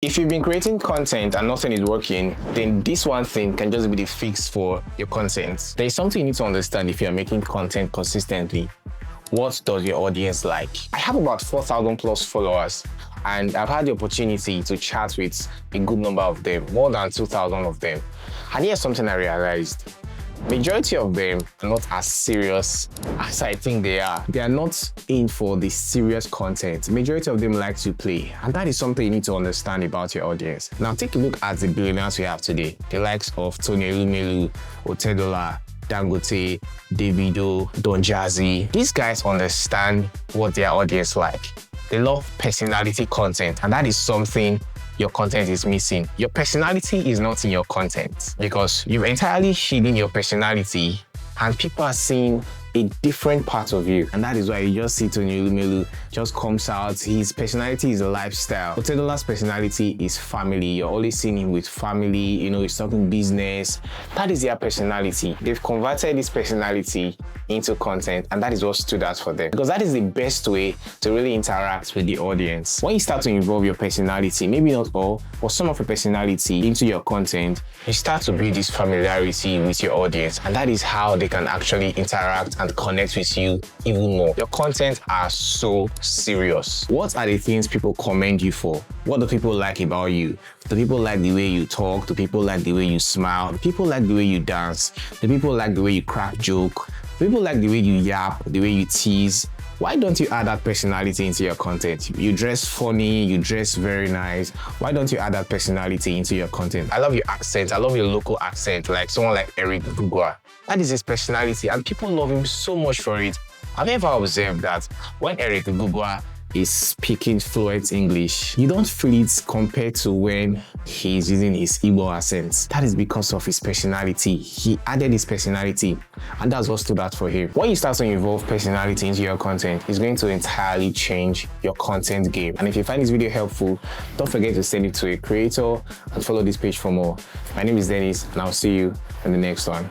If you've been creating content and nothing is working, then this one thing can just be the fix for your content. There's something you need to understand if you're making content consistently. What does your audience like? I have about 4,000 plus followers, and I've had the opportunity to chat with a good number of them, more than 2,000 of them. And here's something I realized. Majority of them are not as serious as I think they are. They are not in for the serious content. Majority of them like to play, and that is something you need to understand about your audience. Now take a look at the billionaires we have today. The likes of Tony Elumelu, Otedola, Dangote, Davido, Don Jazzy. These guys understand what their audience like. They love personality content, and that is something your content is missing. Your personality is not in your content because you've entirely hidden your personality and people are seeing a different part of you. And that is why you just see Tony Elumelu just comes out. His personality is a lifestyle. Otedola's personality is family. You're always seeing him with family, he's talking business. That is their personality. They've converted this personality into content, and that is what stood out for them. Because that is the best way to really interact with the audience. When you start to involve your personality, maybe not all, but some of your personality into your content, you start to build this familiarity with your audience, and that is how they can actually interact and connect with you even more. Your content are so serious. What are the things people commend you for? What do people like about you? Do people like the way you talk? Do people like the way you smile? Do people like the way you dance? Do people like the way you crack joke? Do people like the way you yap? The way you tease? Why don't you add that personality into your content? You dress funny, you dress very nice. Why don't you add that personality into your content? I love your accent. I love your local accent, like someone like Eric Gugwa. That is his personality, and people love him so much for it. I've ever observed that when Eric Gugwa is speaking fluent English, you don't feel it compared to when he's using his Igbo accent. That is because of his personality. He added his personality, and that's what stood out for him. When you start to involve personality into your content, it's going to entirely change your content game. And if you find this video helpful, don't forget to send it to a creator and follow this page for more. My name is Dennis, and I'll see you in the next one.